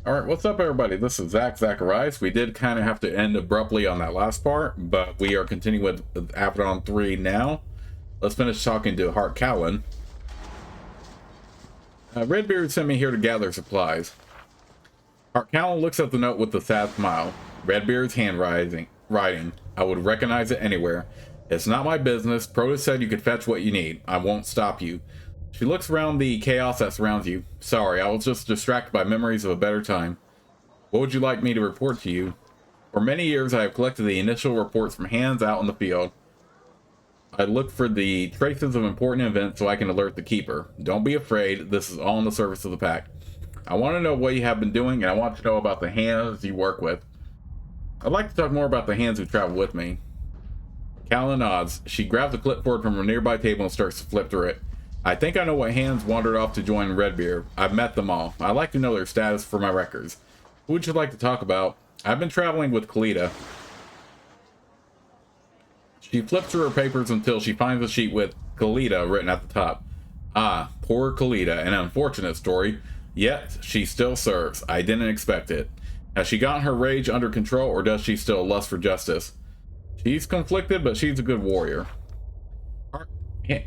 Alright, what's up everybody? This is Zacharias. We did kind of have to end abruptly on that last part, but we are continuing with Avadon 3 now. Let's finish talking to Hart Callan. Redbeard sent me here to gather supplies. Hart Callan looks at the note with a sad smile. Redbeard's handwriting. I would recognize it anywhere. It's not my business. Protus said you could fetch what you need. I won't stop you. She looks around the chaos that surrounds you. Sorry, I was just distracted by memories of a better time. What would you like me to report to you? For many years, I have collected the initial reports from hands out in the field. I look for the traces of important events so I can alert the Keeper. Don't be afraid, this is all in the service of the Pack. I want to know what you have been doing, and I want to know about the hands you work with. I'd like to talk more about the hands who travel with me. Callan nods. She grabs a clipboard from a nearby table and starts to flip through it. I think I know what hands wandered off to join Redbeard. I've met them all. I'd like to know their status for my records. Who would you like to talk about? I've been traveling with Kalita. She flips through her papers until she finds a sheet with Kalita written at the top. Ah, poor Kalita, an unfortunate story. Yet, she still serves. I didn't expect it. Has she gotten her rage under control, or does she still lust for justice? She's conflicted, but she's a good warrior.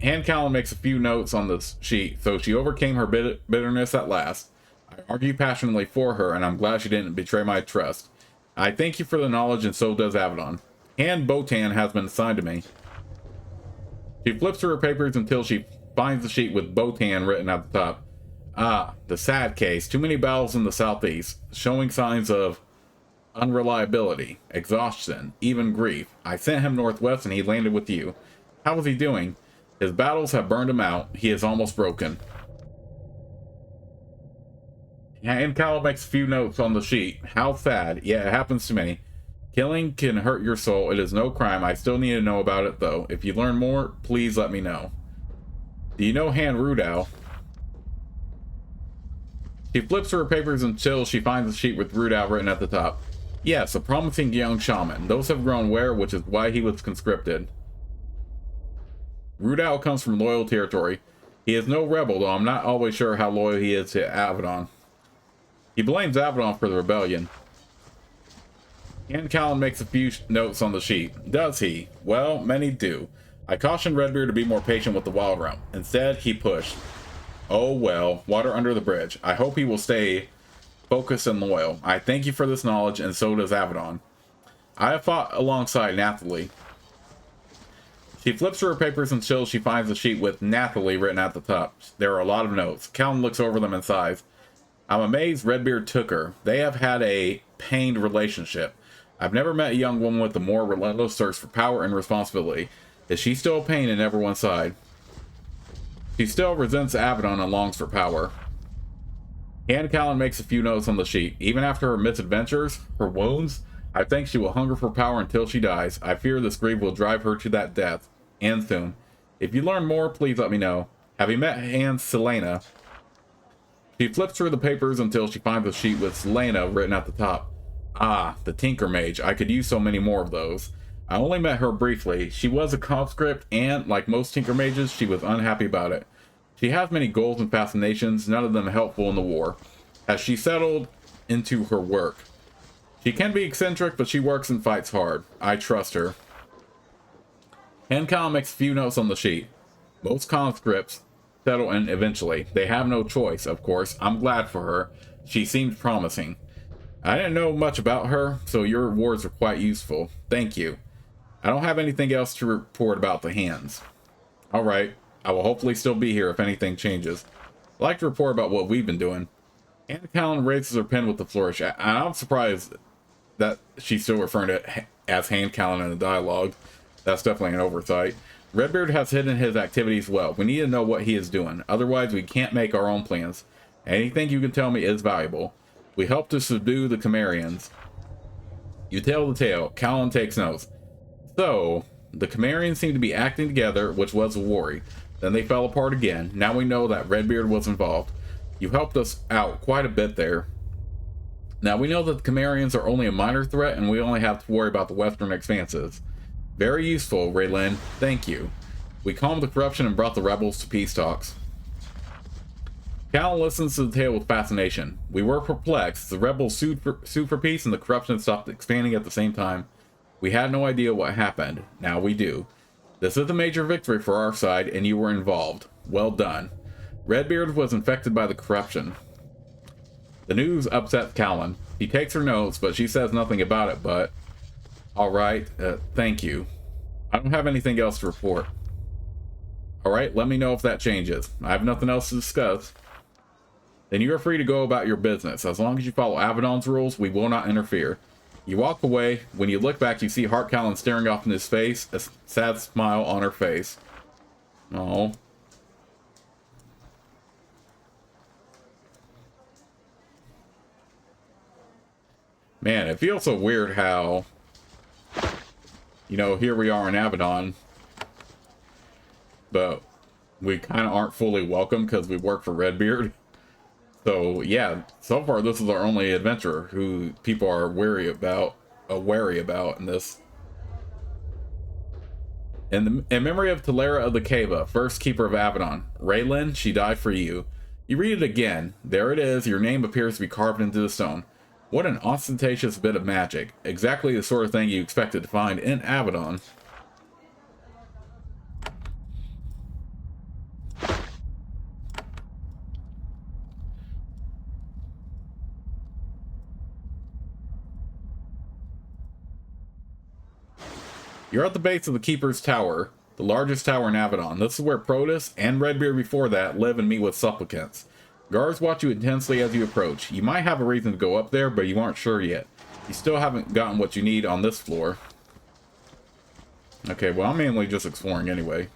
Hand Callan makes a few notes on this sheet, so she overcame her bitterness at last. I argue passionately for her, and I'm glad she didn't betray my trust. I thank you for the knowledge, and so does Avadon. Hand Botan has been assigned to me. She flips through her papers until she finds the sheet with Botan written at the top. Ah, the sad case. Too many battles in the southeast, showing signs of unreliability, exhaustion, even grief. I sent him northwest, and he landed with you. How is he doing? His battles have burned him out. He is almost broken. And Cal makes a few notes on the sheet. How sad. Yeah, it happens to many. Killing can hurt your soul. It is no crime. I still need to know about it, though. If you learn more, please let me know. Do you know Han Rudau? She flips through her papers until she finds a sheet with Rudau written at the top. Yes, a promising young shaman. Those have grown rare, which is why he was conscripted. Rudau comes from loyal territory. He is no rebel, though I'm not always sure how loyal he is to Avadon. He blames Avadon for the rebellion. And Callan makes a few notes on the sheet. Does he? Well, many do. I cautioned Redbeard to be more patient with the wild realm. Instead, he pushed. Oh well, water under the bridge. I hope he will stay focused and loyal. I thank you for this knowledge, and so does Avadon. I have fought alongside Nathalie. She flips through her papers until she finds a sheet with Nathalie written at the top. There are a lot of notes. Callan looks over them and sighs. I'm amazed Redbeard took her. They have had a pained relationship. I've never met a young woman with a more relentless thirst for power and responsibility. Is she still a pain in everyone's side? She still resents Avadon and longs for power. Hand Callan makes a few notes on the sheet. Even after her misadventures, her wounds, I think she will hunger for power until she dies. I fear this grief will drive her to that death, and soon. If you learn more, please let me know. Have you met Aunt Selena? She flips through the papers until she finds a sheet with Selena written at the top. Ah, the Tinker Mage. I could use so many more of those. I only met her briefly. She was a conscript, and, like most Tinker Mages, she was unhappy about it. She has many goals and fascinations, none of them helpful in the war. Has she settled into her work? She can be eccentric, but she works and fights hard. I trust her. Hancal makes a few notes on the sheet. Most conscripts settle in eventually. They have no choice, of course. I'm glad for her. She seems promising. I didn't know much about her, so your words are quite useful. Thank you. I don't have anything else to report about the hands. Alright, I will hopefully still be here if anything changes. I'd like to report about what we've been doing. Anna Callan raises her pen with a flourish. I'm surprised that she's still referring to it as Hand Callan in the dialogue. That's definitely an oversight. Redbeard has hidden his activities well. We need to know what he is doing. Otherwise, we can't make our own plans. Anything you can tell me is valuable. We help to subdue the Cimmerians. You tell the tale. Callan takes notes. So, the Cimmerians seem to be acting together, which was a worry. Then they fell apart again. Now we know that Redbeard was involved. You helped us out quite a bit there. Now we know that the Cimmerians are only a minor threat, and we only have to worry about the western expanses. Very useful, Raylin. Thank you. We calmed the corruption and brought the rebels to peace talks. Callan listens to the tale with fascination. We were perplexed. The rebels sued for peace and the corruption stopped expanding at the same time. We had no idea what happened. Now we do. This is a major victory for our side, and you were involved. Well done. Redbeard was infected by the corruption. The news upsets Callan. He takes her notes, but she says nothing about it, but... Alright, thank you. I don't have anything else to report. Alright, let me know if that changes. I have nothing else to discuss. Then you are free to go about your business. As long as you follow Avadon's rules, we will not interfere. You walk away. When you look back, you see Hart Callan staring off in his face, a sad smile on her face. Oh. Man, it feels so weird how, you know, here we are in Avadon, but we kind of aren't fully welcome because we work for Redbeard. So yeah, so far this is our only adventurer who people are wary about in this. In memory of Talera of the Cava, first keeper of Avadon, Raylan, she died for you. You read it again. There it is. Your name appears to be carved into the stone. What an ostentatious bit of magic. Exactly the sort of thing you expected to find in Avadon. You're at the base of the Keeper's Tower, the largest tower in Avadon. This is where Protus and Redbeard before that live and meet with supplicants. Guards watch you intensely as you approach. You might have a reason to go up there, but you aren't sure yet. You still haven't gotten what you need on this floor. Okay, well, I'm mainly just exploring anyway.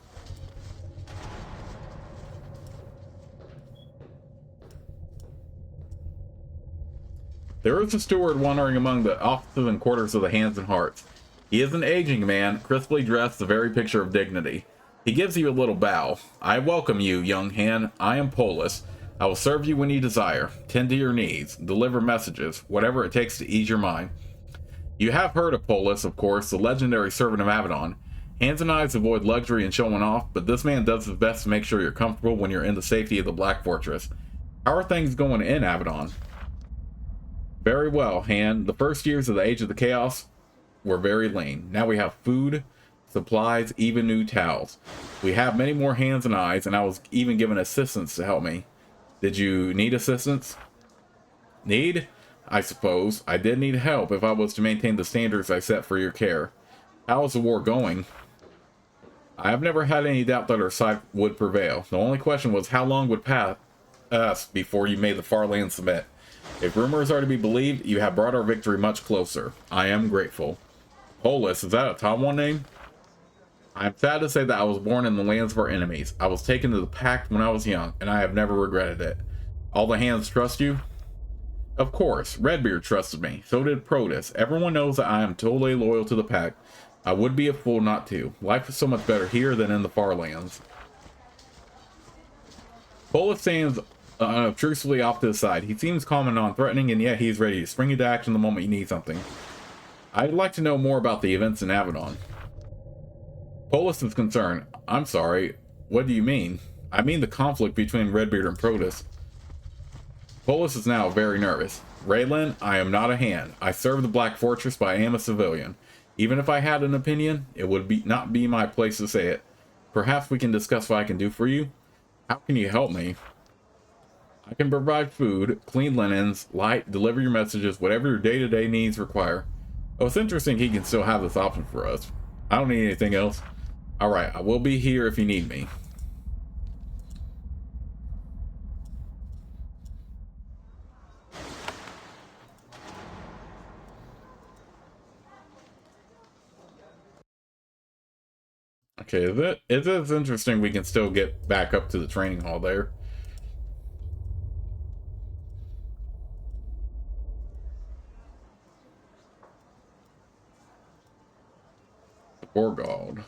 There is a steward wandering among the offices and quarters of the Hands and Hearts. He is an aging man, crisply dressed, the very picture of dignity. He gives you a little bow. I welcome you, young hand. I am Polis. I will serve you when you desire, tend to your needs, deliver messages, whatever it takes to ease your mind. You have heard of Polis, of course, the legendary servant of Avadon. Hands and eyes avoid luxury and showing off, but this man does his best to make sure you're comfortable when you're in the safety of the Black Fortress. How are things going in Avadon? Very well, Hand. The first years of the Age of the Chaos were very lean. Now we have food, supplies, even new towels. We have many more hands and eyes, and I was even given assistance to help me. Did you need assistance? Need? I suppose. I did need help if I was to maintain the standards I set for your care. How is the war going? I have never had any doubt that our side would prevail. The only question was how long would pass before you made the far land submit. If rumors are to be believed, you have brought our victory much closer. I am grateful. Polis, is that a Tawan name? I am sad to say that I was born in the lands of our enemies. I was taken to the Pact when I was young, and I have never regretted it. All the hands trust you? Of course, Redbeard trusted me. So did Protus. Everyone knows that I am totally loyal to the Pact. I would be a fool not to. Life is so much better here than in the far lands. Polis stands truthfully off to the side. He seems calm and non-threatening, and yet he's ready to spring into action the moment you need something. I'd like to know more about the events in Avadon. Polis is concerned. I'm sorry. What do you mean? I mean the conflict between Redbeard and Protus. Polis is now very nervous. Raylan, I am not a hand. I serve the Black Fortress, but I am a civilian. Even if I had an opinion, it would not be my place to say it. Perhaps we can discuss what I can do for you? How can you help me? I can provide food, clean linens, light, deliver your messages, whatever your day-to-day needs require. Oh, it's interesting he can still have this option for us. I don't need anything else. Alright, I will be here if you need me. Okay, it is interesting we can still get back up to the training hall there. Borgald.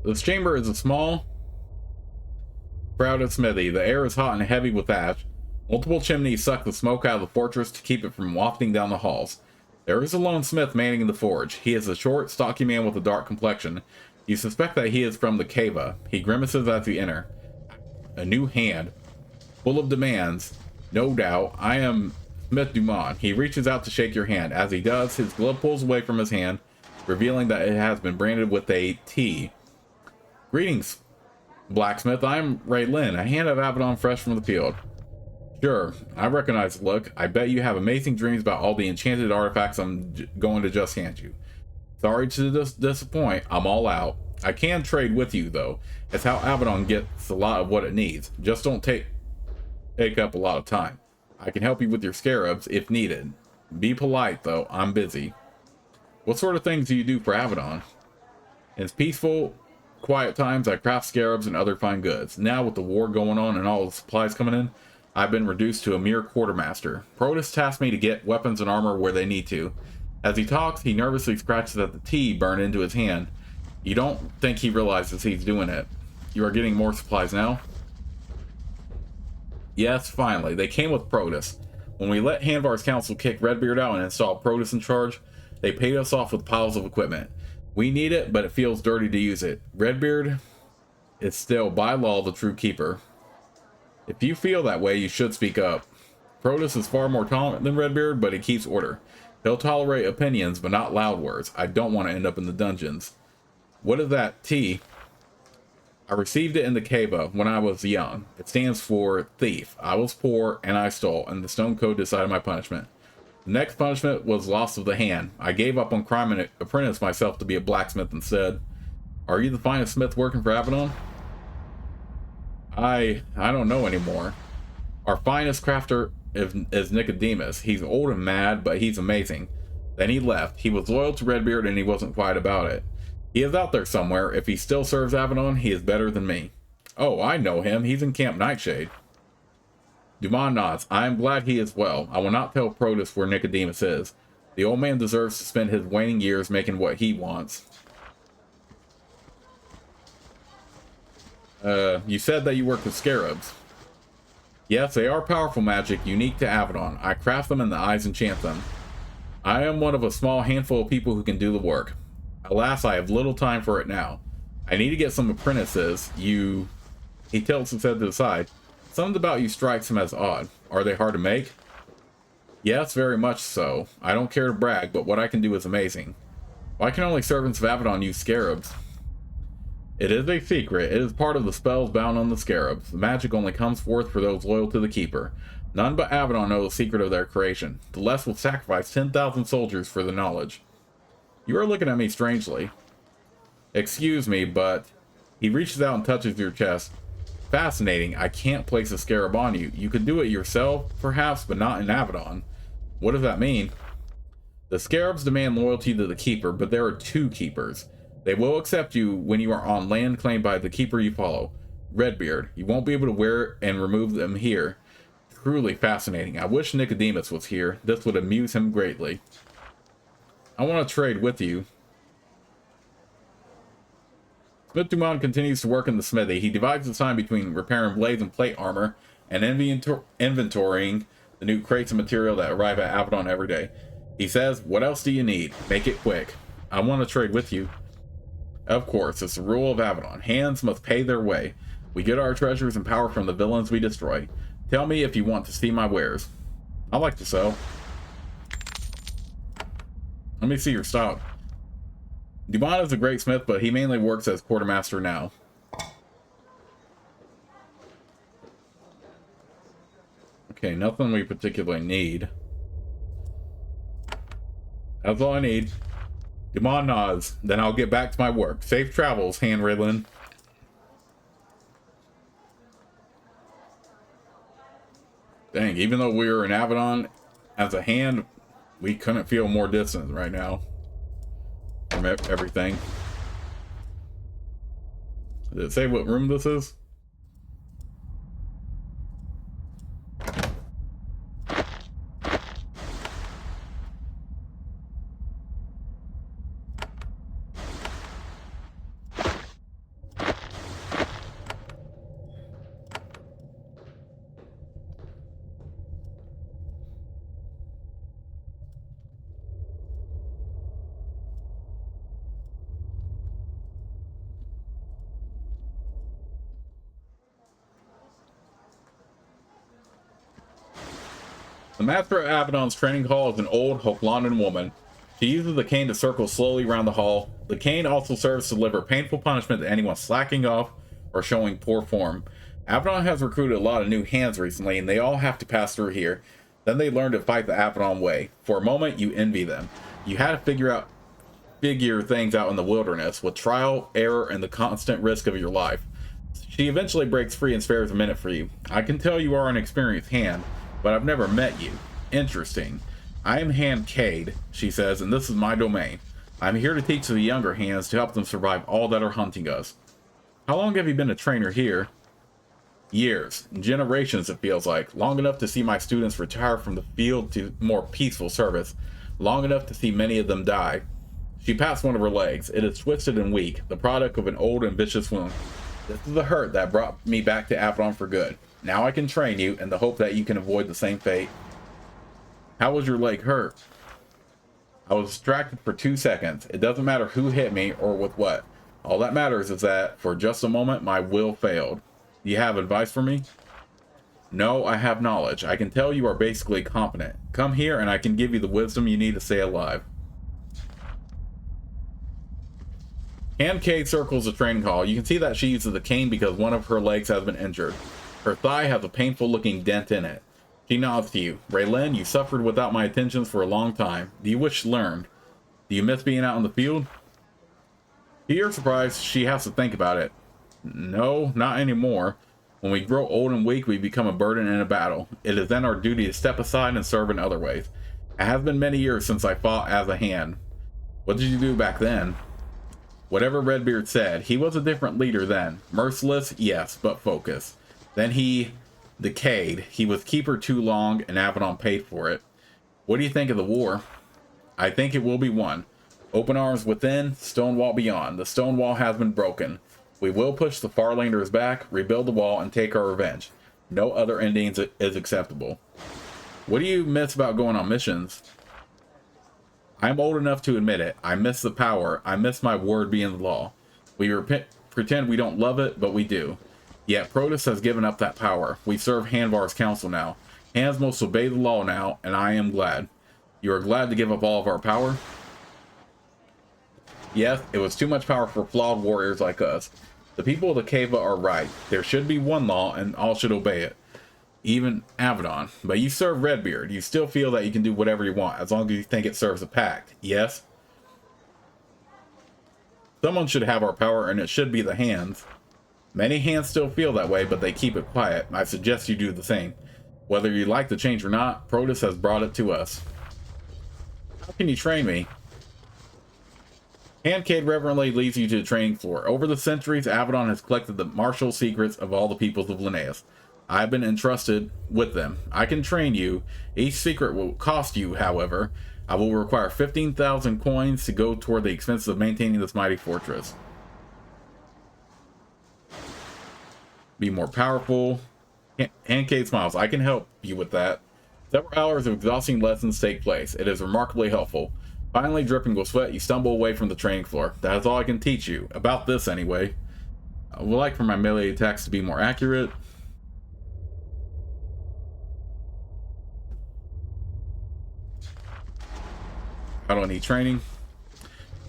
This chamber is a small, crowded smithy. The air is hot and heavy with ash. Multiple chimneys suck the smoke out of the fortress to keep it from wafting down the halls. There is a lone smith manning the forge. He is a short, stocky man with a dark complexion. You suspect that he is from the cava. He grimaces as you enter. A new hand, full of demands. No doubt. I am Smith Dumont. He reaches out to shake your hand. As he does, his glove pulls away from his hand, revealing that it has been branded with a T. Greetings, blacksmith. I am Ray Lynn, a hand of Avadon fresh from the field. Sure, I recognize the look. I bet you have amazing dreams about all the enchanted artifacts I'm going to just hand you. Sorry to disappoint, I'm all out. I can trade with you, though. It's how Avadon gets a lot of what it needs. Just don't take up a lot of time. I can help you with your scarabs if needed. Be polite, though. I'm busy. What sort of things do you do for Avadon? In peaceful, quiet times, I craft scarabs and other fine goods. Now, with the war going on and all the supplies coming in, I've been reduced to a mere quartermaster. Protus tasked me to get weapons and armor where they need to. As he talks, he nervously scratches at the tea burned into his hand. You don't think he realizes he's doing it. You are getting more supplies now? Yes, finally. They came with Protus. When we let Hanvar's council kick Redbeard out and install Protus in charge, they paid us off with piles of equipment. We need it, but it feels dirty to use it. Redbeard is still, by law, the true keeper. If you feel that way, you should speak up. Protus is far more tolerant than Redbeard, but he keeps order. He'll tolerate opinions, but not loud words. I don't want to end up in the dungeons. What is that T? I received it in the cava when I was young. It stands for thief. I was poor, and I stole, and the stone code decided my punishment. The next punishment was loss of the hand. I gave up on crime and apprenticed myself to be a blacksmith instead. Are you the finest smith working for Avadon? I don't know anymore. Our finest crafter is Nicodemus. He's old and mad, but he's amazing. Then he left. He was loyal to Redbeard, and he wasn't quiet about it. He is out there somewhere. If he still serves Avadon, he is better than me. Oh, I know him. He's in Camp Nightshade. Dumont nods. I am glad he is well. I will not tell Protus where Nicodemus is. The old man deserves to spend his waning years making what he wants. You said that you work with scarabs. Yes, they are powerful magic, unique to Avadon. I craft them and the eyes enchant them. I am one of a small handful of people who can do the work. Alas, I have little time for it now. I need to get some apprentices. He tilts his head to the side. Something about you strikes him as odd. Are they hard to make? Yes, very much so. I don't care to brag, but what I can do is amazing. Why can only servants of Avadon use scarabs? It is a secret. It is part of the spells bound on the scarabs. The magic only comes forth for those loyal to the Keeper. None but Avadon know the secret of their creation. The less will sacrifice 10,000 soldiers for the knowledge. You are looking at me strangely. Excuse me, but... He reaches out and touches your chest. Fascinating. I can't place a scarab on you. You could do it yourself, perhaps, but not in Avadon. What does that mean? The scarabs demand loyalty to the Keeper, but there are two Keepers. They will accept you when you are on land claimed by the Keeper you follow. Redbeard. You won't be able to wear and remove them here. Truly fascinating. I wish Nicodemus was here. This would amuse him greatly. I want to trade with you. Smith Dumont continues to work in the smithy. He divides his time between repairing blades and plate armor and inventorying the new crates of material that arrive at Avadon every day. He says, what else do you need? Make it quick. I want to trade with you. Of course, it's the rule of Avadon. Hands must pay their way. We get our treasures and power from the villains we destroy. Tell me if you want to see my wares. I like to sell. Let me see your stock. Dumont is a great smith, but he mainly works as quartermaster now. Okay, nothing we particularly need. That's all I need. Dumont nods. Then I'll get back to my work. Safe travels, Hand Raylin. Dang, even though we were in Avadon as a hand, we couldn't feel more distant right now from everything. Did it say what room this is? The master of Avadon's training hall is an old Hochlandan woman. She uses the cane to circle slowly around the hall. The cane also serves to deliver painful punishment to anyone slacking off or showing poor form. Avadon has recruited a lot of new hands recently, and they all have to pass through here. Then they learn to fight the Avadon way. For a moment, you envy them. You had to figure things out in the wilderness, with trial, error, and the constant risk of your life. She eventually breaks free and spares a minute for you. I can tell you are an experienced hand, but I've never met you. Interesting. I am Hand Cade, she says, and this is my domain. I'm here to teach the younger hands to help them survive all that are hunting us. How long have you been a trainer here? Years. Generations, it feels like. Long enough to see my students retire from the field to more peaceful service. Long enough to see many of them die. She pats one of her legs. It is twisted and weak, the product of an old and vicious wound. This is the hurt that brought me back to Avadon for good. Now I can train you in the hope that you can avoid the same fate. How was your leg hurt? I was distracted for 2 seconds. It doesn't matter who hit me or with what. All that matters is that, for just a moment, my will failed. Do you have advice for me? No, I have knowledge. I can tell you are basically competent. Come here and I can give you the wisdom you need to stay alive. Hand Cade circles the training hall. You can see that she uses the cane because one of her legs has been injured. Her thigh has a painful looking dent in it. She nods to you. Raylan, you suffered without my attentions for a long time. Do you wish to learn? Do you miss being out in the field? To your surprise, she has to think about it. No, not anymore. When we grow old and weak, we become a burden in a battle. It is then our duty to step aside and serve in other ways. It has been many years since I fought as a hand. What did you do back then? Whatever Redbeard said, he was a different leader then. Merciless, yes, but focused. Then he decayed. He was keeper too long, and Avadon paid for it. What do you think of the war? I think it will be won. Open arms within, stone wall beyond. The stone wall has been broken. We will push the Farlanders back, rebuild the wall, and take our revenge. No other endings is acceptable. What do you miss about going on missions? I'm old enough to admit it. I miss the power. I miss my word being the law. We pretend we don't love it, but we do. Yet Protus has given up that power. We serve Hanvar's council now. Hands must obey the law now, and I am glad. You are glad to give up all of our power? Yes, it was too much power for flawed warriors like us. The people of the Cava are right. There should be one law, and all should obey it. Even Avadon. But you serve Redbeard. You still feel that you can do whatever you want, as long as you think it serves a pact. Yes? Someone should have our power, and it should be the hands. Many hands still feel that way, but they keep it quiet. I suggest you do the same. Whether you like the change or not, Protus has brought it to us. How can you train me? Handcade reverently leads you to the training floor. Over the centuries, Avadon has collected the martial secrets of all the peoples of Linnaeus. I have been entrusted with them. I can train you. Each secret will cost you, however. I will require 15,000 coins to go toward the expenses of maintaining this mighty fortress. Be more powerful. Handcade smiles. I can help you with that. Several hours of exhausting lessons take place. It is remarkably helpful. Finally, dripping with sweat, you stumble away from the training floor. That is all I can teach you. About this, anyway. I would like for my melee attacks to be more accurate. I don't need training.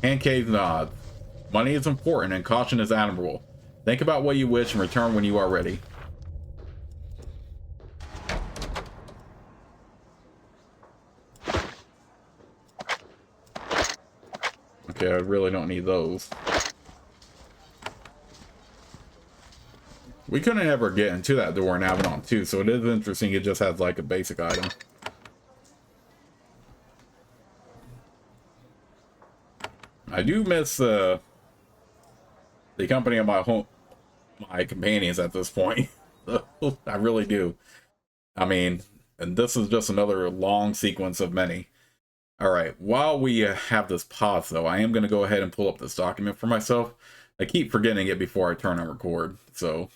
Handcade nods. Money is important and caution is admirable. Think about what you wish and return when you are ready. Okay, I really don't need those. We couldn't ever get into that door in Avadon 2, so it is interesting it just has like a basic item. I do miss the company of my companions at this point. I really do. I mean, and this is just another long sequence of many. Alright, while we have this pause though, I am going to go ahead and pull up this document for myself. I keep forgetting it before I turn on record, so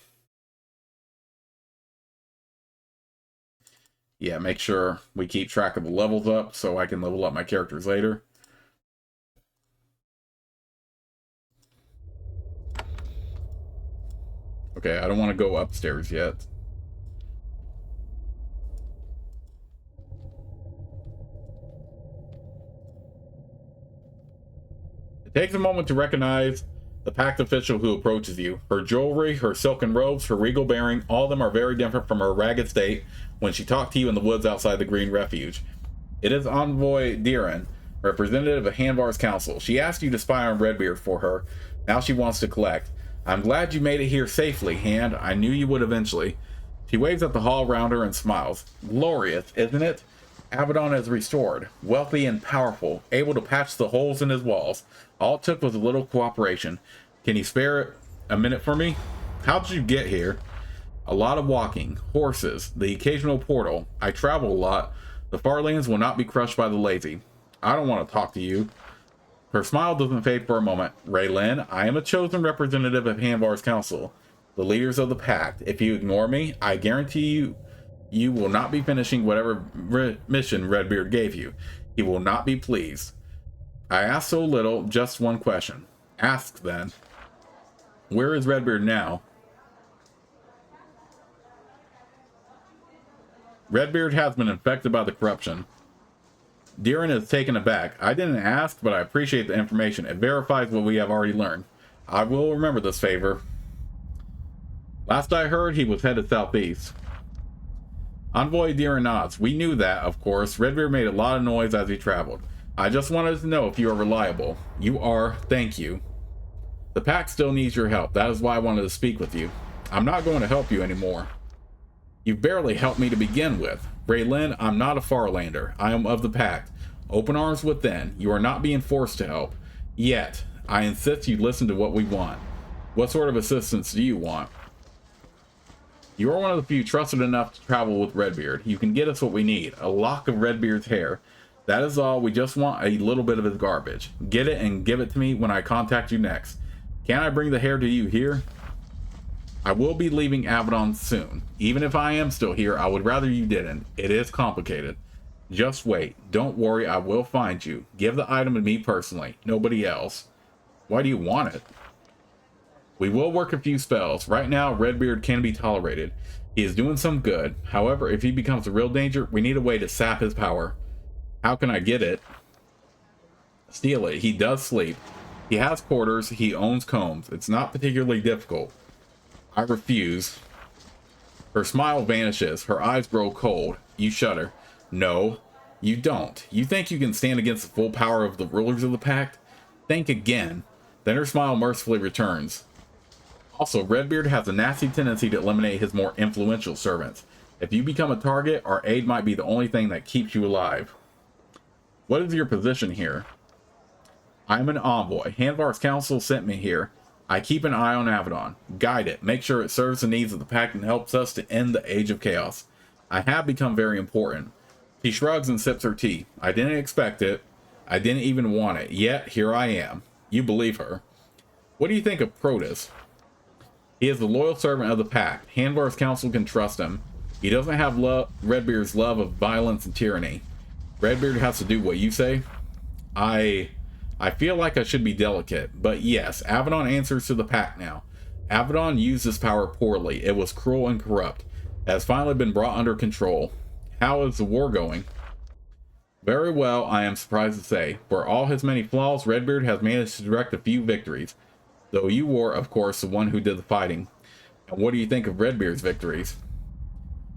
yeah, make sure we keep track of the levels up so I can level up my characters later. Okay, I don't want to go upstairs yet. Takes a moment to recognize the pact official who approaches you. Her jewelry, her silken robes, her regal bearing, all of them are very different from her ragged state when she talked to you in the woods outside the Green Refuge. It is Envoy Diran, representative of Hanvar's council. She asked you to spy on Redbeard for her. Now she wants to collect. I'm glad you made it here safely, Hand. I knew you would eventually. She waves at the hall around her and smiles. Glorious, isn't it? Avadon is restored, wealthy and powerful, able to patch the holes in his walls. All it took was a little cooperation. Can you spare a minute for me? How did you get here? A lot of walking, horses, the occasional portal. I travel a lot. The Farlands will not be crushed by the lazy. I don't want to talk to you. Her smile doesn't fade for a moment. Raylan, I am a chosen representative of Hanvar's council, the leaders of the pact. If you ignore me, I guarantee you will not be finishing whatever mission Redbeard gave you. He will not be pleased. I ask so little, just one question. Ask then. Where is Redbeard now? Redbeard has been infected by the corruption. Diran is taken aback. I didn't ask, but I appreciate the information. It verifies what we have already learned. I will remember this favor. Last I heard, he was headed southeast. Envoy Diran nods. We knew that, of course. Redbeard made a lot of noise as he traveled. I just wanted to know if you are reliable. You are. Thank you. The pack still needs your help. That is why I wanted to speak with you. I'm not going to help you anymore. You barely helped me to begin with. Raylan, I'm not a Farlander. I am of the pact. Open arms within. You are not being forced to help. Yet, I insist you listen to what we want. What sort of assistance do you want? You are one of the few trusted enough to travel with Redbeard. You can get us what we need. A lock of Redbeard's hair. That is all. We just want a little bit of his garbage. Get it and give it to me when I contact you next. Can I bring the hair to you here? I will be leaving Avadon soon. Even if I am still here, I would rather you didn't. It is complicated. Just wait. Don't worry, I will find you. Give the item to me personally. Nobody else. Why do you want it? We will work a few spells. Right now, Redbeard can be tolerated. He is doing some good. However, if he becomes a real danger, we need a way to sap his power. How can I get it? Steal it. He does sleep. He has quarters. He owns combs. It's not particularly difficult. I refuse. Her smile vanishes. Her eyes grow cold. You shudder. No, you don't. You think you can stand against the full power of the rulers of the pact? Think again. Then her smile mercifully returns. Also, Redbeard has a nasty tendency to eliminate his more influential servants. If you become a target, our aid might be the only thing that keeps you alive. What is your position here? I'm an envoy. Hanvar's council sent me here. I keep an eye on Avadon. Guide it. Make sure it serves the needs of the pact and helps us to end the age of chaos. I have become very important. She shrugs and sips her tea. I didn't expect it. I didn't even want it. Yet, here I am. You believe her. What do you think of Protus? He is the loyal servant of the pact. Hanvar's council can trust him. He doesn't have Redbeard's love of violence and tyranny. Redbeard has to do what you say. I feel like I should be delicate, but yes, Avadon answers to the pact now. Avadon used this power poorly. It was cruel and corrupt. It has finally been brought under control. How is the war going? Very well, I am surprised to say. For all his many flaws, Redbeard has managed to direct a few victories. Though you were, of course, the one who did the fighting. And what do you think of Redbeard's victories?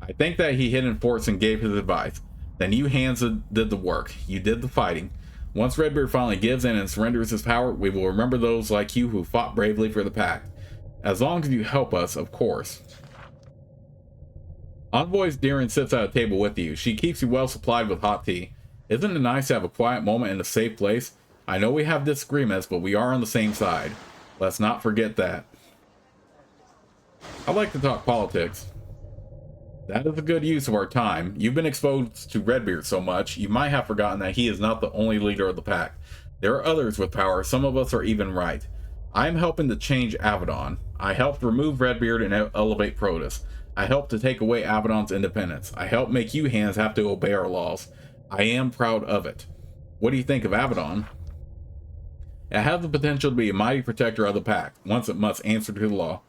I think that he hid in forts and gave his advice. Then you hands did the work. You did the fighting. Once Redbeard finally gives in and surrenders his power, we will remember those like you who fought bravely for the pact. As long as you help us, of course. Envoy Diran sits at a table with you. She keeps you well supplied with hot tea. Isn't it nice to have a quiet moment in a safe place? I know we have disagreements, but we are on the same side. Let's not forget that. I like to talk politics. That is a good use of our time. You've been exposed to Redbeard so much, you might have forgotten that he is not the only leader of the pack. There are others with power, some of us are even right. I am helping to change Avadon. I helped remove Redbeard and elevate Protus. I helped to take away Avadon's independence. I helped make you hands have to obey our laws. I am proud of it. What do you think of Avadon? It has the potential to be a mighty protector of the pack, once it must answer to the law.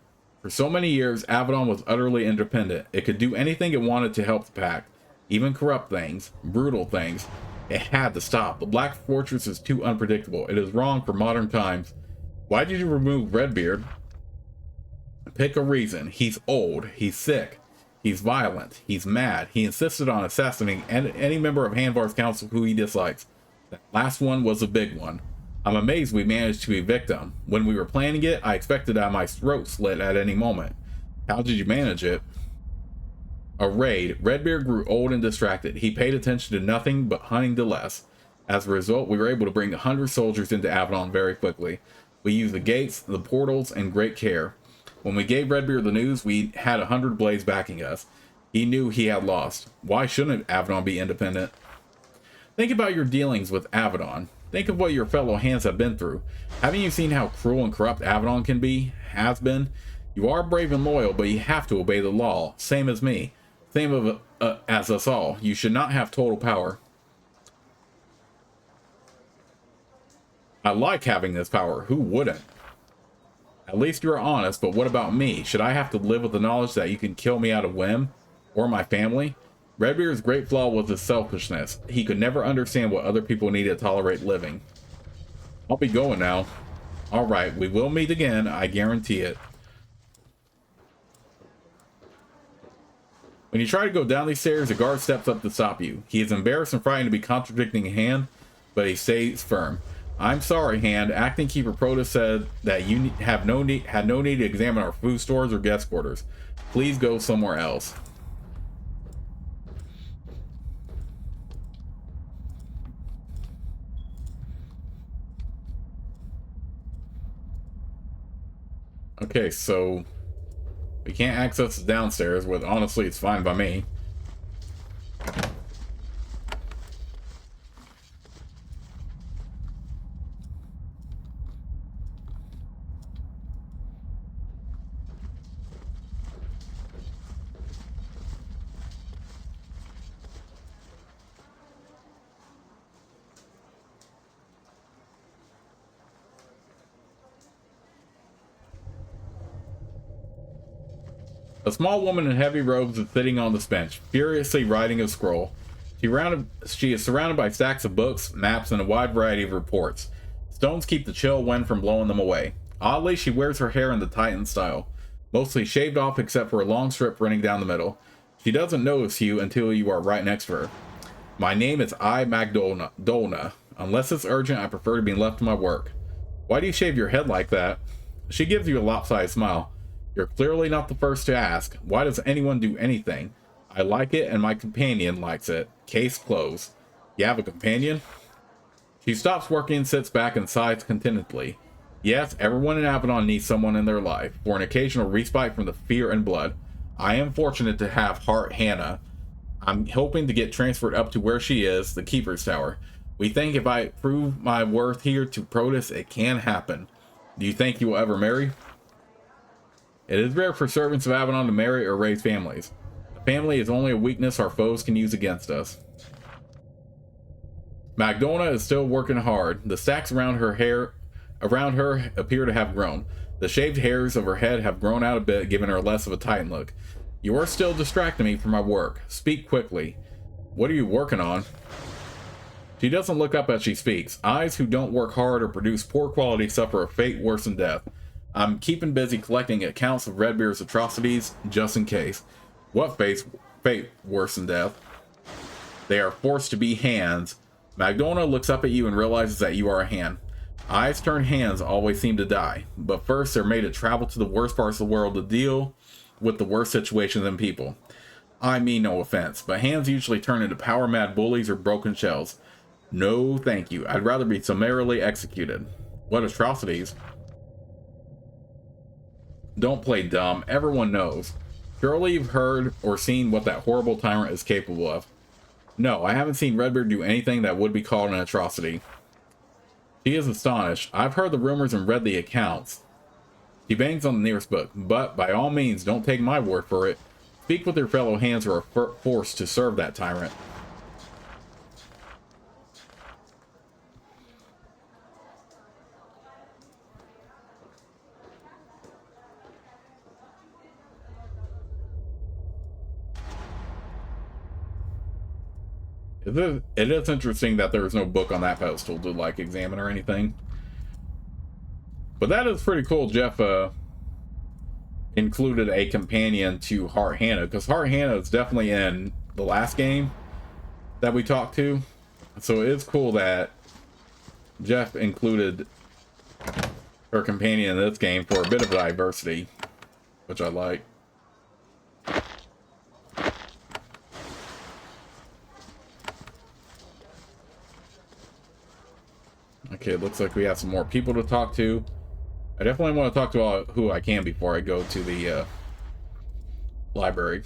For so many years, Avadon was utterly independent. It could do anything it wanted to help the pack, even corrupt things, brutal things. It had to stop. The Black Fortress is too unpredictable. It is wrong for modern times. Why did you remove Redbeard? Pick a reason. He's old. He's sick. He's violent. He's mad. He insisted on assassinating any member of Hanvar's council who he dislikes. That last one was a big one. I'm amazed we managed to evict him. When we were planning it, I expected to have my throat slit at any moment. How did you manage it? A raid. Redbeard grew old and distracted. He paid attention to nothing but hunting to less. As a result, we were able to bring 100 soldiers into Avadon very quickly. We used the gates, the portals, and great care. When we gave Redbeard the news, we had 100 blades backing us. He knew he had lost. Why shouldn't Avadon be independent? Think about your dealings with Avadon. Think of what your fellow hands have been through. Haven't you seen how cruel and corrupt Avadon can be? Has been? You are brave and loyal, but you have to obey the law. Same as me. Same as us all. You should not have total power. I like having this power. Who wouldn't? At least you're honest, but what about me? Should I have to live with the knowledge that you can kill me out of whim? Or my family? Redbeard's great flaw was his selfishness. He could never understand what other people needed to tolerate living. I'll be going now. Alright, we will meet again, I guarantee it. When you try to go down these stairs, a guard steps up to stop you. He is embarrassed and frightened to be contradicting Hand, but he stays firm. I'm sorry, Hand. Acting Keeper Protus said that you had no need to examine our food stores or guest quarters. Please go somewhere else. Okay, so we can't access the downstairs, but honestly, it's fine by me. A small woman in heavy robes is sitting on this bench, furiously writing a scroll. She is surrounded by stacks of books, maps, and a wide variety of reports. Stones keep the chill wind from blowing them away. Oddly, she wears her hair in the Titan style, mostly shaved off except for a long strip running down the middle. She doesn't notice you until you are right next to her. My name is Magdolna. Unless it's urgent, I prefer to be left to my work. Why do you shave your head like that? She gives you a lopsided smile. You're clearly not the first to ask. Why does anyone do anything? I like it and my companion likes it. Case closed. You have a companion? She stops working and sits back and sighs contentedly. Yes, everyone in Avadon needs someone in their life, for an occasional respite from the fear and blood. I am fortunate to have Heart Hannah. I'm hoping to get transferred up to where she is, the Keeper's Tower. We think if I prove my worth here to Protus, it can happen. Do you think you will ever marry? It is rare for servants of Avadon to marry or raise families. A family is only a weakness our foes can use against us. Magdolna is still working hard. The stacks around her appear to have grown. The shaved hairs of her head have grown out a bit, giving her less of a Titan look. You are still distracting me from my work. Speak quickly. What are you working on? She doesn't look up as she speaks. Eyes who don't work hard or produce poor quality suffer a fate worse than death. I'm keeping busy collecting accounts of Redbeard's atrocities, just in case. What fate worse than death? They are forced to be hands. Magdolna looks up at you and realizes that you are a hand. Eyes turned hands always seem to die, but first they're made to travel to the worst parts of the world to deal with the worst situations and people. I mean no offense, but hands usually turn into power-mad bullies or broken shells. No thank you, I'd rather be summarily executed. What atrocities? Don't play dumb, everyone knows. Surely you've heard or seen what that horrible tyrant is capable of. No, I haven't seen Redbeard do anything that would be called an atrocity. She is astonished. I've heard the rumors and read the accounts. She bangs on the nearest book, but by all means don't take my word for it. Speak with your fellow hands who are forced to serve that tyrant. It is interesting that there's no book on that pedestal to like examine or anything. But that is pretty cool. Jeff included a companion to Heart Hannah, because Heart Hannah is definitely in the last game that we talked to. So it is cool that Jeff included her companion in this game for a bit of diversity, which I like. Okay, it looks like we have some more people to talk to. I definitely want to talk to who I can before I go to the library.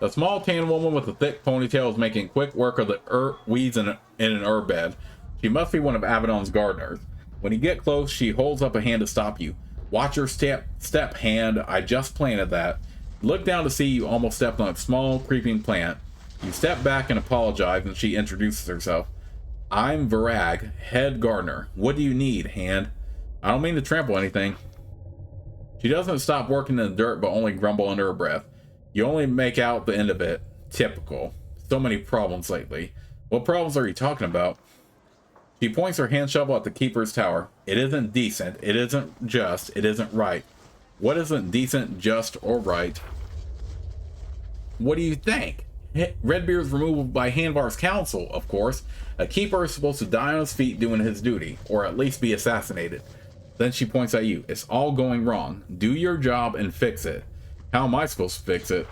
The small tan woman with the thick ponytail is making quick work of the weeds in an herb bed. She must be one of Avadon's gardeners. When you get close, she holds up a hand to stop you. Watch your step, hand. I just planted that. Look down to see you almost stepped on a small, creeping plant. You step back and apologize, and she introduces herself. I'm Varag, head gardener. What do you need, hand? I don't mean to trample anything. She doesn't stop working in the dirt, but only grumble under her breath. You only make out the end of it. Typical. So many problems lately. What problems are you talking about? She points her hand shovel at the keeper's tower. It isn't decent. It isn't just. It isn't right. What isn't decent, just, or right? What do you think? Redbeard's removal by Hanvar's council, of course. A keeper is supposed to die on his feet doing his duty, or at least be assassinated. Then she points at you. It's all going wrong. Do your job and fix it. How am I supposed to fix it?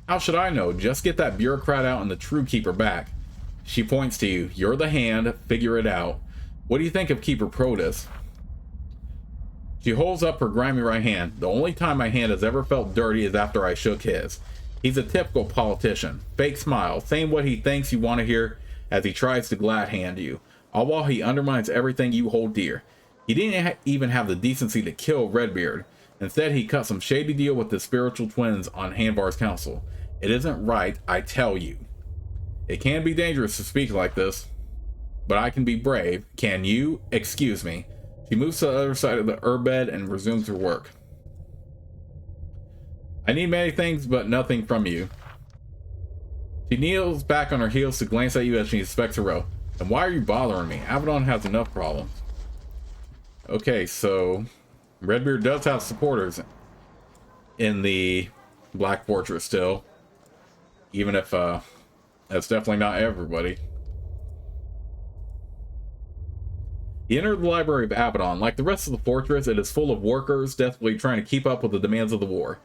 How should I know? Just get that bureaucrat out and the true keeper back. She points to you. You're the hand. Figure it out. What do you think of Keeper Protus? She holds up her grimy right hand. The only time my hand has ever felt dirty is after I shook his. He's a typical politician. Fake smile, saying what he thinks you want to hear as he tries to glad hand you, all while he undermines everything you hold dear. He didn't even have the decency to kill Redbeard. Instead, he cut some shady deal with the spiritual twins on Hanvar's council. It isn't right, I tell you. It can be dangerous to speak like this, but I can be brave. Can you? Excuse me. She moves to the other side of the herb bed and resumes her work. I need many things, but nothing from you. She kneels back on her heels to glance at you as she inspects her row. And why are you bothering me? Avadon has enough problems. Okay, so Redbeard does have supporters in the Black Fortress still, even if that's definitely not everybody. He entered the library of Avadon. Like the rest of the fortress, it is full of workers desperately trying to keep up with the demands of the war.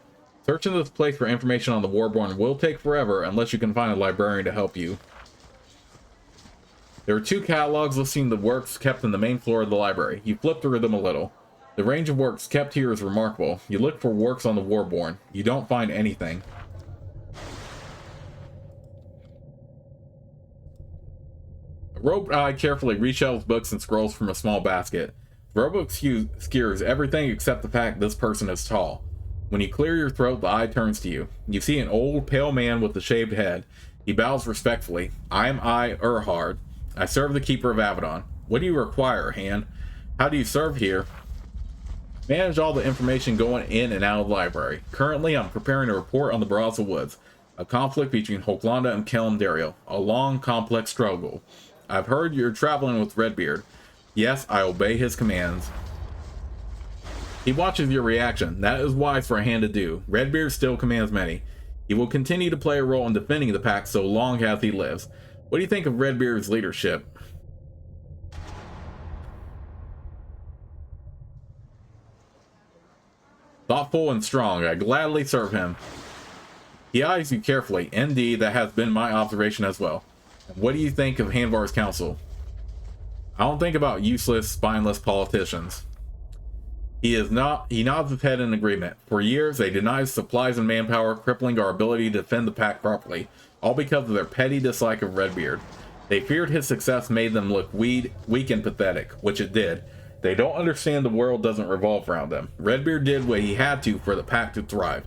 Searching this place for information on the Warborn will take forever unless you can find a librarian to help you. There are 2 catalogs listing the works kept in the main floor of the library. You flip through them a little. The range of works kept here is remarkable. You look for works on the Warborn. You don't find anything. A robed eye carefully reshelves books and scrolls from a small basket. The robot skewers everything except the fact this person is tall. When you clear your throat, the eye turns to you. You see an old, pale man with a shaved head. He bows respectfully. I am Erhard. I serve the Keeper of Avadon. What do you require, hand? How do you serve here? Manage all the information going in and out of the library. Currently, I'm preparing a report on the Baraza Woods, a conflict between Hoglanda and Kalimdario, a long, complex struggle. I've heard you're traveling with Redbeard. Yes, I obey his commands. He watches your reaction. That is wise for a hand to do. Redbeard still commands many. He will continue to play a role in defending the pack so long as he lives. What do you think of Redbeard's leadership? Thoughtful and strong. I gladly serve him. He eyes you carefully. Indeed, that has been my observation as well. And what do you think of Hanvar's council? I don't think about useless, spineless politicians. He nods his head in agreement. For years, they denied supplies and manpower, crippling our ability to defend the pack properly, all because of their petty dislike of Redbeard. They feared his success made them look weak and pathetic, which it did. They don't understand the world doesn't revolve around them. Redbeard did what he had to for the pack to thrive.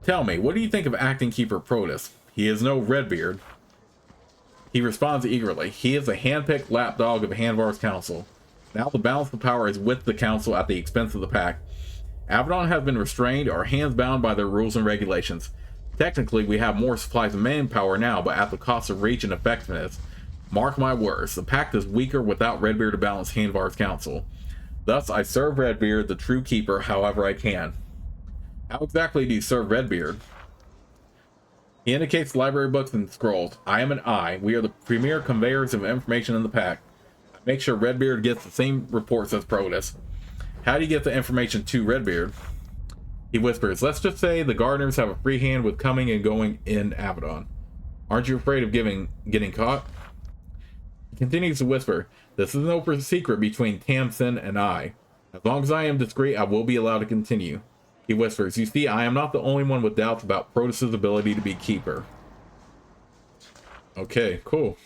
Tell me, what do you think of acting Keeper Protus? He is no Redbeard. He responds eagerly. He is a hand-picked lapdog of Hanvar's council. Now the balance of power is with the council at the expense of the pack. Avadon has been restrained or hands bound by their rules and regulations. Technically, we have more supplies and manpower now, but at the cost of reach and effectiveness. Mark my words, the pact is weaker without Redbeard to balance Hanvar's counsel. Thus, I serve Redbeard, the true keeper, however I can. How exactly do you serve Redbeard? He indicates library books and scrolls. I am an eye. We are the premier conveyors of information in the pact. I make sure Redbeard gets the same reports as Protus. How do you get the information to Redbeard? He whispers, let's just say the gardeners have a free hand with coming and going in Avadon. Aren't you afraid of getting caught? He continues to whisper, this is no secret between Tamsin and I. As long as I am discreet, I will be allowed to continue. He whispers, you see, I am not the only one with doubts about Protus's ability to be keeper. Okay, cool.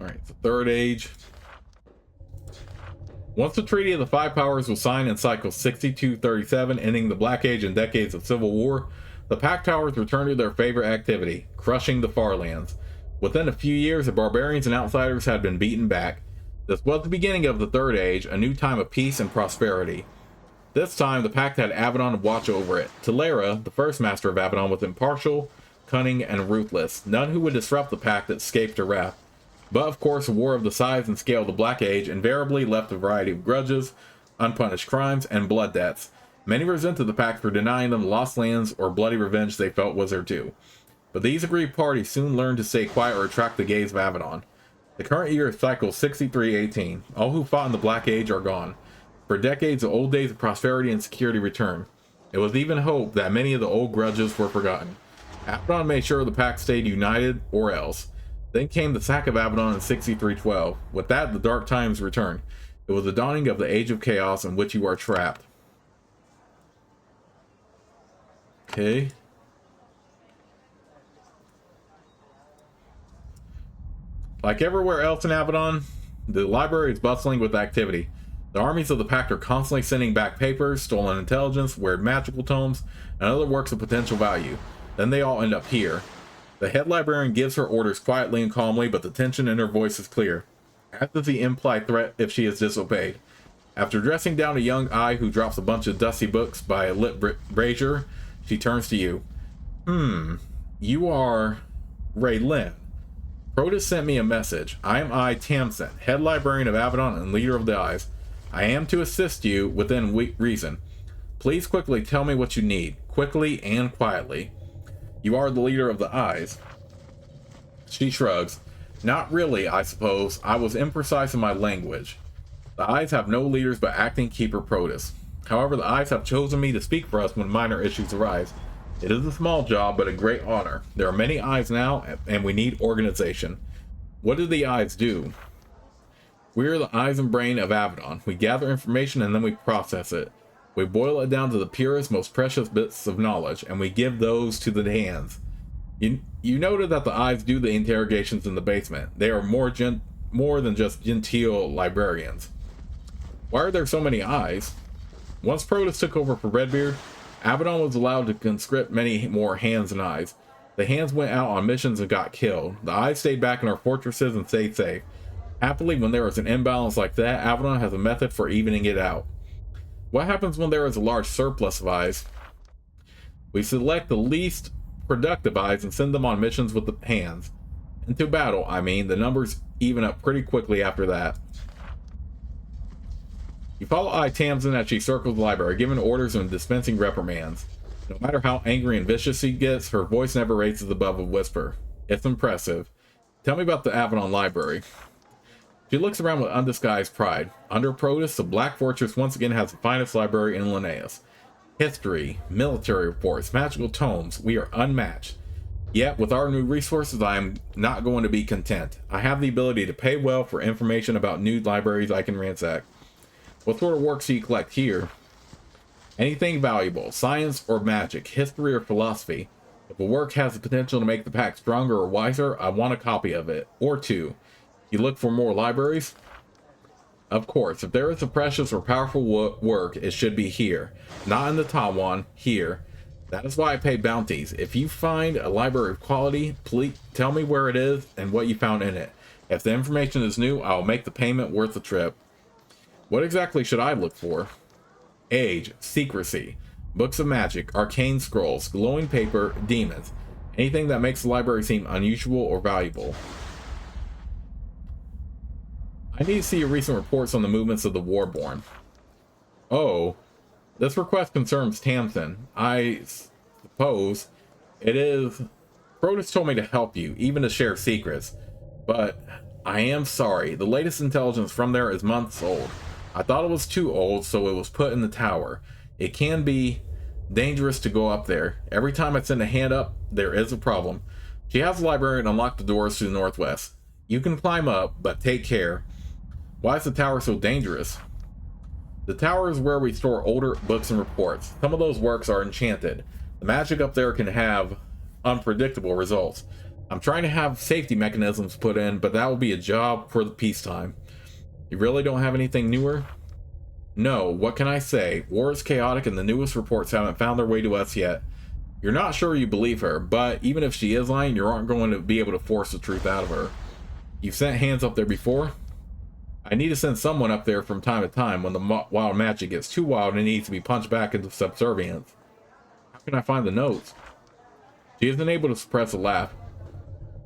Alright, the Third Age. Once the Treaty of the Five Powers was signed in cycle 6237, ending the Black Age and decades of civil war, the Pact Towers returned to their favorite activity, crushing the Farlands. Within a few years, the barbarians and outsiders had been beaten back. This was the beginning of the Third Age, a new time of peace and prosperity. This time, the Pact had Avadon to watch over it. Talera, the first master of Avadon, was impartial, cunning, and ruthless. None who would disrupt the Pact escaped her wrath. But of course, a war of the size and scale of the Black Age invariably left a variety of grudges, unpunished crimes, and blood debts. Many resented the Pact for denying them lost lands or bloody revenge they felt was their due. But these aggrieved parties soon learned to stay quiet or attract the gaze of Avadon. The current year is cycle 6318. All who fought in the Black Age are gone. For decades, the old days of prosperity and security returned. It was even hoped that many of the old grudges were forgotten. Avadon made sure the Pact stayed united, or else. Then came the sack of Avadon in 6312. With that, the dark times returned. It was the dawning of the age of chaos in which you are trapped. Okay. Like everywhere else in Avadon, the library is bustling with activity. The armies of the Pact are constantly sending back papers, stolen intelligence, weird magical tomes, and other works of potential value. Then they all end up here. The head librarian gives her orders quietly and calmly, but the tension in her voice is clear, as does the implied threat if she is disobeyed. After dressing down a young eye who drops a bunch of dusty books by a lit brazier, she turns to you. You are Raylin. Protus sent me a message. I am Tamsin, head librarian of Avadon and leader of the Eyes. I am to assist you within reason. Please quickly tell me what you need, quickly and quietly. You are the leader of the Eyes. She shrugs. Not really, I suppose. I was imprecise in my language. The Eyes have no leaders but acting keeper Protus. However, the Eyes have chosen me to speak for us when minor issues arise. It is a small job, but a great honor. There are many Eyes now, and we need organization. What do the Eyes do? We are the eyes and brain of Avadon. We gather information and then we process it. We boil it down to the purest, most precious bits of knowledge, and we give those to the hands. You noted that the eyes do the interrogations in the basement. They are more than just genteel librarians. Why are there so many eyes? Once Protus took over for Redbeard, Avadon was allowed to conscript many more hands and eyes. The hands went out on missions and got killed. The eyes stayed back in our fortresses and stayed safe. Happily, when there is an imbalance like that, Avadon has a method for evening it out. What happens when there is a large surplus of eyes? We select the least productive eyes and send them on missions with the hands. Into battle, I mean. The numbers even up pretty quickly after that. You follow Tamsin as she circles the library, giving orders and dispensing reprimands. No matter how angry and vicious she gets, her voice never raises above a whisper. It's impressive. Tell me about the Avadon library. She looks around with undisguised pride. Under Protus, the Black Fortress once again has the finest library in Linnaeus. History, military reports, magical tomes, we are unmatched. Yet, with our new resources, I am not going to be content. I have the ability to pay well for information about new libraries I can ransack. What sort of works do you collect here? Anything valuable, science or magic, history or philosophy. If a work has the potential to make the pack stronger or wiser, I want a copy of it, or two. You look for more libraries? Of course, if there is a precious or powerful work, it should be here. Not in the Tawan, here. That is why I pay bounties. If you find a library of quality, please tell me where it is and what you found in it. If the information is new, I'll make the payment worth the trip. What exactly should I look for? Age, secrecy, books of magic, arcane scrolls, glowing paper, demons. Anything that makes the library seem unusual or valuable. I need to see your recent reports on the movements of the Warborn. Oh, this request concerns Tamsin. I suppose it is. Protus told me to help you, even to share secrets. But I am sorry. The latest intelligence from there is months old. I thought it was too old, so it was put in the tower. It can be dangerous to go up there. Every time I send a hand up, there is a problem. She has the library and unlocked the doors to the northwest. You can climb up, but take care. Why is the tower so dangerous? The tower is where we store older books and reports. Some of those works are enchanted. The magic up there can have unpredictable results. I'm trying to have safety mechanisms put in, but that will be a job for the peacetime. You really don't have anything newer? No, what can I say? War is chaotic and the newest reports haven't found their way to us yet. You're not sure you believe her, but even if she is lying, you aren't going to be able to force the truth out of her. You've sent hands up there before? I need to send someone up there from time to time when the wild magic gets too wild and needs to be punched back into subservience. How can I find the notes? She isn't able to suppress a laugh.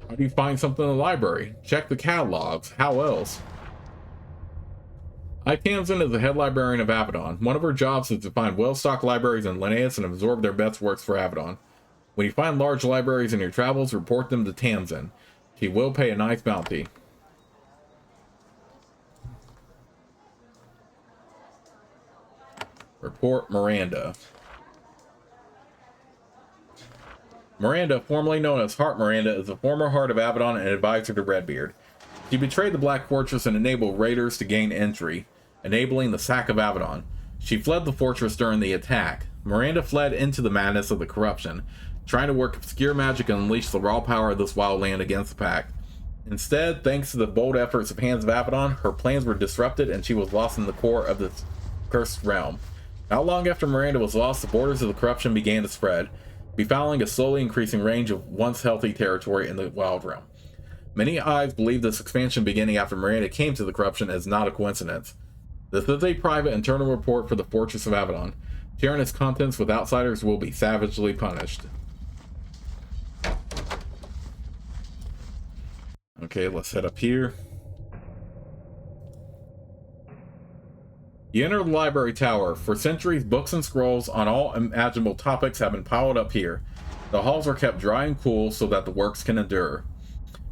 How do you find something in the library? Check the catalogs. How else? Tamsin is the head librarian of Avadon. One of her jobs is to find well-stocked libraries in Linnaeus and absorb their best works for Avadon. When you find large libraries in your travels, report them to Tamsin. She will pay a nice bounty. Report Miranda. Miranda, formerly known as Heart Miranda, is a former Heart of Avadon and advisor to Redbeard. She betrayed the Black Fortress and enabled raiders to gain entry, enabling the sack of Avadon. She fled the fortress during the attack. Miranda fled into the madness of the corruption, trying to work obscure magic and unleash the raw power of this wild land against the pack. Instead, thanks to the bold efforts of Hands of Avadon, her plans were disrupted and she was lost in the core of this cursed realm. Not long after Miranda was lost, the borders of the corruption began to spread, befouling a slowly increasing range of once healthy territory in the wild realm. Many eyes believe this expansion beginning after Miranda came to the corruption is not a coincidence. This is a private internal report for the Fortress of Avadon. Sharing its contents with outsiders will be savagely punished. Okay, let's head up here. You enter the library tower. For centuries, books and scrolls on all imaginable topics have been piled up here. The halls are kept dry and cool so that the works can endure.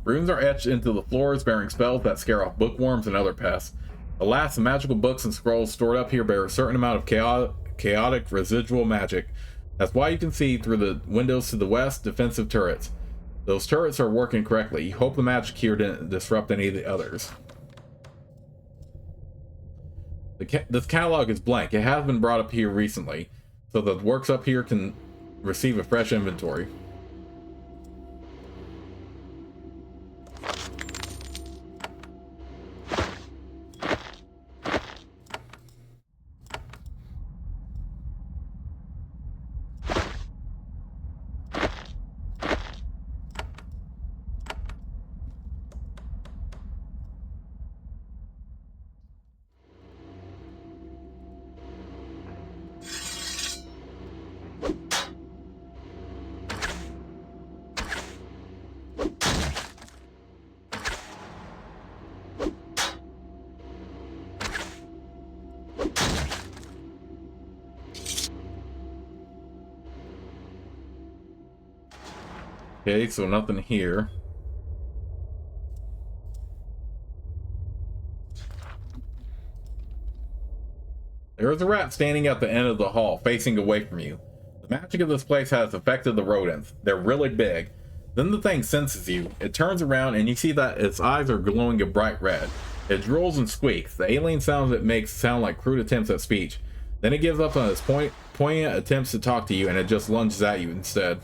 Runes are etched into the floors bearing spells that scare off bookworms and other pests. Alas, the magical books and scrolls stored up here bear a certain amount of chaotic residual magic. That's why you can see through the windows to the west defensive turrets. Those turrets are working correctly. You hope the magic here didn't disrupt any of the others. This catalog is blank. It has been brought up here recently, so the works up here can receive a fresh inventory. Okay, so nothing here. There is a rat standing at the end of the hall, facing away from you. The magic of this place has affected the rodents. They're really big. Then the thing senses you. It turns around and you see that its eyes are glowing a bright red. It drools and squeaks. The alien sounds it makes sound like crude attempts at speech. Then it gives up on its poignant attempts to talk to you and it just lunges at you instead.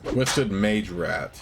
Twisted Mage Rat.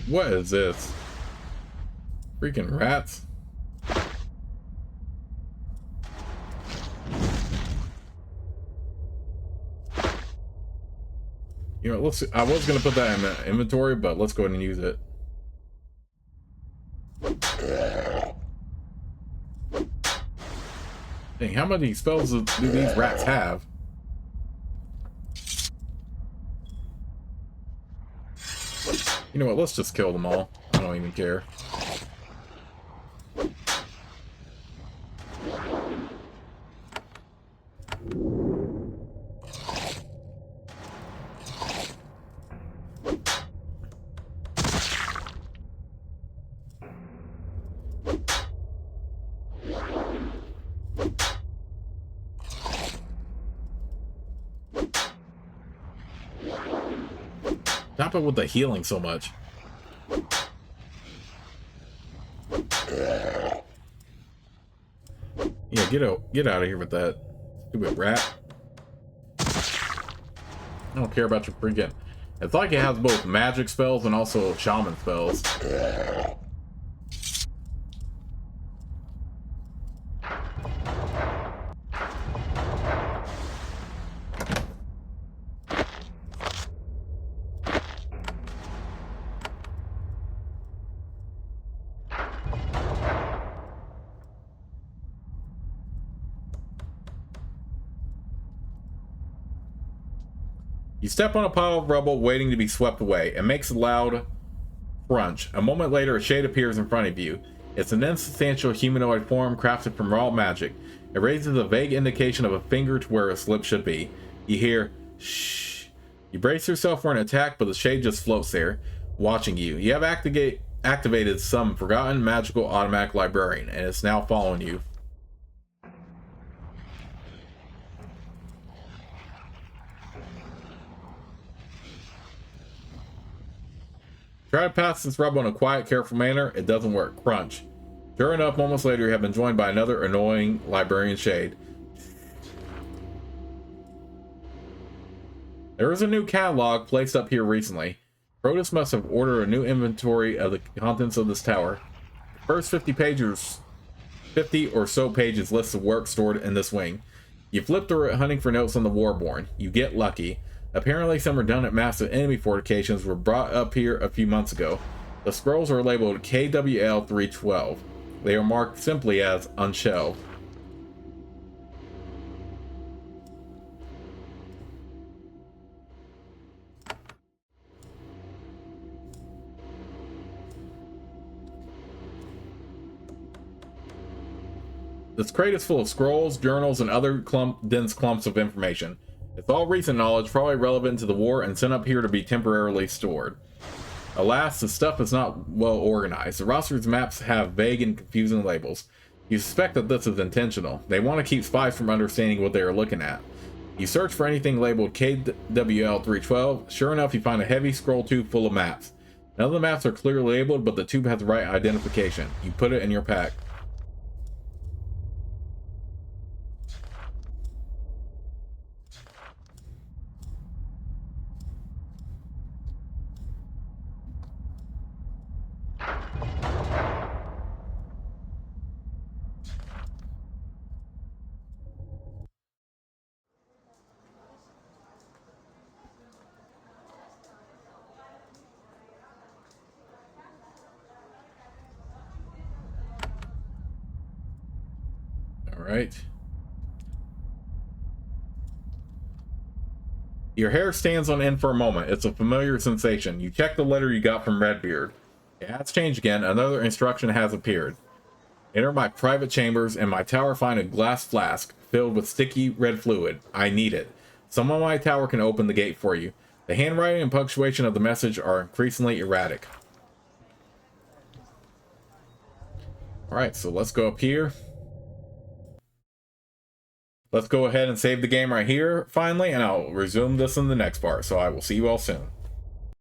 What is this? Freaking rats. You know, let's. I was gonna put that in the inventory, but let's go ahead and use it. Dang, how many spells do these rats have? You know what? Let's just kill them all. I don't even care. Stop it with the healing so much. Yeah, get out of here with that stupid rat. I don't care about your freaking. It's like it has both magic spells and also shaman spells. You step on a pile of rubble waiting to be swept away. It makes a loud crunch. A moment later, a shade appears in front of you. It's an insubstantial humanoid form crafted from raw magic. It raises a vague indication of a finger to where a slip should be. You hear, shh. You brace yourself for an attack, but the shade just floats there, watching you. You have activated some forgotten magical automatic librarian, and it's now following you. Try to pass this rubble in a quiet, careful manner. It doesn't work. Crunch. Sure enough, moments later, you have been joined by another annoying librarian shade. There is a new catalog placed up here recently. Protus must have ordered a new inventory of the contents of this tower. The first 50 or so pages lists the work stored in this wing. You flip through it hunting for notes on the Warborn. You get lucky. Apparently some redundant massive enemy fortifications were brought up here a few months ago. The scrolls are labeled KWL 312. They are marked simply as unshelved. This crate is full of scrolls, journals, and other dense clumps of information. It's all recent knowledge, probably relevant to the war, and sent up here to be temporarily stored. Alas, the stuff is not well organized. The roster's maps have vague and confusing labels. You suspect that this is intentional. They want to keep spies from understanding what they are looking at. You search for anything labeled KWL 312. Sure enough, you find a heavy scroll tube full of maps. None of the maps are clearly labeled, but the tube has the right identification. You put it in your pack. Alright. Your hair stands on end for a moment. It's a familiar sensation. You check the letter you got from Redbeard. It has changed again. Another instruction has appeared. Enter my private chambers. In my tower, find a glass flask filled with sticky red fluid. I need it. Someone in my tower can open the gate for you. The handwriting and punctuation of the message are increasingly erratic. Alright, so let's go up here. Let's go ahead and save the game right here, finally, and I'll resume this in the next part. So I will see you all soon.